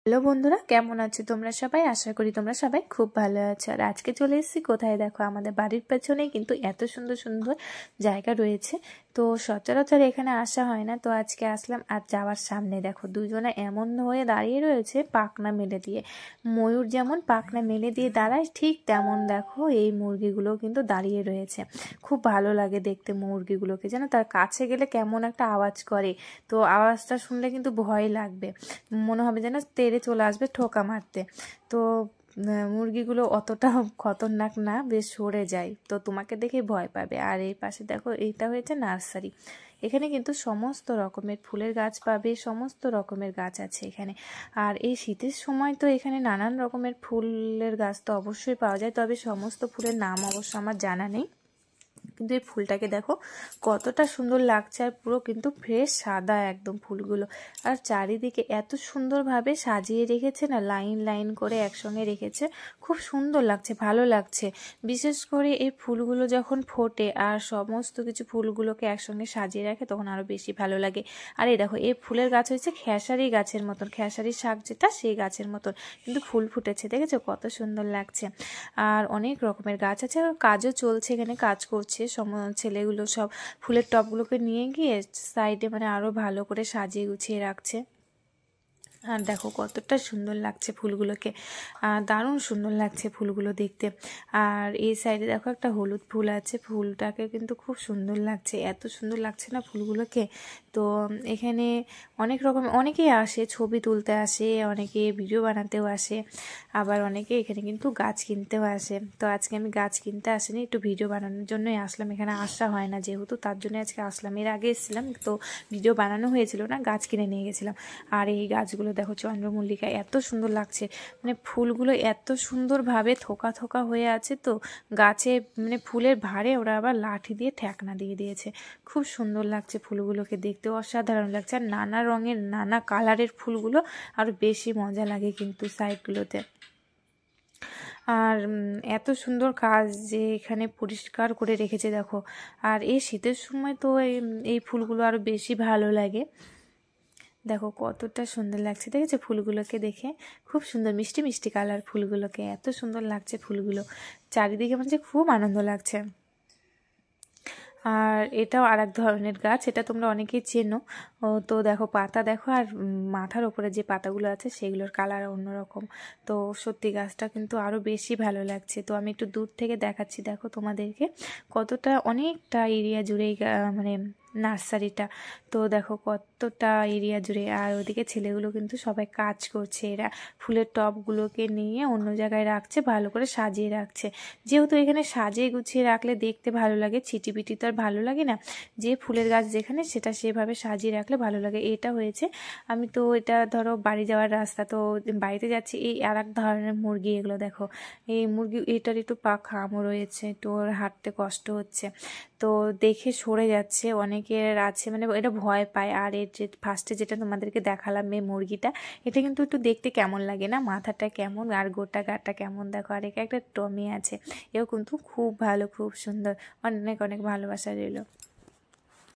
Hello বন্ধুরা, কেমন আছো তোমরা সবাই? আশা করি তোমরা সবাই খুব ভালো আছো। আর আজকে চলে এসেছি কোথায়, দেখো আমাদের বাড়ির পেছনেই কিন্তু এত সুন্দর সুন্দর জায়গা রয়েছে। তো সচরাচর এখানে আসা হয় না, তো আজকে আসলাম। আর যাওয়ার সামনে দেখো দুজনে এমন হয়ে দাঁড়িয়ে রয়েছে পাখনা মেলে দিয়ে। ময়ূর যেমন পাখনা মেলে দিয়ে দাঁড়ায়, ঠিক তেমন দেখো এই মুরগিগুলো কিন্তু দাঁড়িয়ে রয়েছে। খুব ভালো লাগে দেখতে মুরগিগুলোকে, যেন তার কাছে গেলে কেমন একটা আওয়াজ করে। তো আওয়াজটা শুনলে কিন্তু ভয় লাগবে, মনে হবে যেন তেড়ে চলে আসবে ঠোকা মারতে। তো মুরগিগুলো অতটা খতরনাক না, বেশ সরে যায়, তো তোমাকে দেখে ভয় পাবে। আর এই পাশে দেখো, এইটা হয়েছে নার্সারি। এখানে কিন্তু সমস্ত রকমের ফুলের গাছ পাবে, সমস্ত রকমের গাছ আছে এখানে। আর এই শীতের সময় তো এখানে নানান রকমের ফুলের গাছ তো অবশ্যই পাওয়া যায়, তবে সমস্ত ফুলের নাম অবশ্য আমার জানা নেই। কিন্তু এই ফুলটাকে দেখো কতটা সুন্দর লাগছে, আর পুরো কিন্তু ফ্রেশ সাদা একদম ফুলগুলো। আর চারিদিকে এত সুন্দরভাবে সাজিয়ে রেখেছে না, লাইন লাইন করে একসঙ্গে রেখেছে, খুব সুন্দর লাগছে, ভালো লাগছে। বিশেষ করে এই ফুলগুলো যখন ফোটে আর সমস্ত কিছু ফুলগুলোকে একসঙ্গে সাজিয়ে রাখে, তখন আরও বেশি ভালো লাগে। আর এই দেখো, এই ফুলের গাছ হয়েছে খেসারি গাছের মতন, খেসারি শাক যেটা সেই গাছের মতন, কিন্তু ফুল ফুটেছে, দেখেছো কত সুন্দর লাগছে। আর অনেক রকমের গাছ আছে, আর কাজও চলছে, এখানে কাজ করছে ছেলেগুলো সব ফুলের টবগুলোকে নিয়ে গিয়ে সাইডে মানে আরো ভালো করে সাজিয়ে গুছিয়ে রাখছে। আর দেখো কতটা সুন্দর লাগছে ফুলগুলোকে, দারুণ সুন্দর লাগছে ফুলগুলো দেখতে। আর এই সাইডে দেখো একটা হলুদ ফুল আছে, ফুলটাকে কিন্তু খুব সুন্দর লাগছে, এত সুন্দর লাগছে না ফুলগুলোকে। তো এখানে অনেক রকম অনেকেই আসে, ছবি তুলতে আসে, অনেকে ভিডিও বানাতেও আসে, আবার অনেকে এখানে কিন্তু গাছ কিনতেও আসে। তো আজকে আমি গাছ কিনতে আসিনি, একটু ভিডিও বানানোর জন্যই আসলাম। এখানে আসা হয় না যেহেতু, তার জন্য আজকে আসলাম। এর আগে এসেছিলাম তো ভিডিও বানানো হয়েছিল না, গাছ কিনে নিয়ে গেছিলাম। আর এই গাছগুলো দেখো চন্দ্রমল্লিকা, এত সুন্দর লাগছে, মানে ফুলগুলো এত সুন্দরভাবে থোকা থোকা হয়ে আছে। তো গাছে মানে ফুলের ভারে ওরা আবার লাঠি দিয়ে ঠেকনা দিয়ে দিয়েছে, খুব সুন্দর লাগছে ফুলগুলোকে দেখতে, অসাধারণ লাগছে। আর নানা রঙের নানা কালারের ফুলগুলো আরও বেশি মজা লাগে কিন্তু সাইডগুলোতে। আর এত সুন্দর কাজ যে এখানে পরিষ্কার করে রেখেছে দেখো। আর এই শীতের সময় তো এই ফুলগুলো আরও বেশি ভালো লাগে। দেখো কতটা সুন্দর লাগছে, দেখেছো ফুলগুলোকে দেখে, খুব সুন্দর মিষ্টি মিষ্টি কালার ফুলগুলোকে, এত সুন্দর লাগছে ফুলগুলো, চারিদিকে মানে খুব আনন্দ লাগছে। আর এটাও আর এক ধরনের গাছ, এটা তোমরা অনেকেই চেনো। তো দেখো পাতা দেখো, আর মাথার ওপরে যে পাতাগুলো আছে সেগুলোর কালার অন্যরকম। তো সত্যি গাছটা কিন্তু আরও বেশি ভালো লাগছে। তো আমি একটু দূর থেকে দেখাচ্ছি দেখো তোমাদেরকে, কতটা অনেকটা এরিয়া জুড়েই মানে নার্সারিটা। তো দেখো কতটা এরিয়া জুড়ে, আর ওদিকে ছেলেগুলো কিন্তু সবাই কাজ করছে, এরা ফুলের টবগুলোকে নিয়ে অন্য জায়গায় রাখছে, ভালো করে সাজিয়ে রাখছে। যেহেতু এখানে সাজিয়ে গুছিয়ে রাখলে দেখতে ভালো লাগে, ছিটিপিটি তো আর ভালো লাগে না, যে ফুলের গাছ যেখানে সেটা সেভাবে সাজিয়ে রাখলে ভালো লাগে। এটা হয়েছে, আমি তো এটা ধরো বাড়ি যাওয়ার রাস্তা, তো বাড়িতে যাচ্ছি, এই আর এক ধরনের মুরগি, এগুলো দেখো এই মুরগি, এটার একটু পাখা আমও রয়েছে, একটু ওর হাঁটতে কষ্ট হচ্ছে, তো দেখে সরে যাচ্ছে। অনেকের আছে মানে এটা ভয় পায়। আর এর যে ফার্স্টে যেটা তোমাদেরকে দেখালাম এই মুরগিটা, এটা কিন্তু একটু দেখতে কেমন লাগে না, মাথাটা কেমন আর গোটা গাটা কেমন দেখো। আর একে একটা টমি আছে, এও কিন্তু খুব ভালো, খুব সুন্দর, অনেক অনেক ভালোবাসা রইল।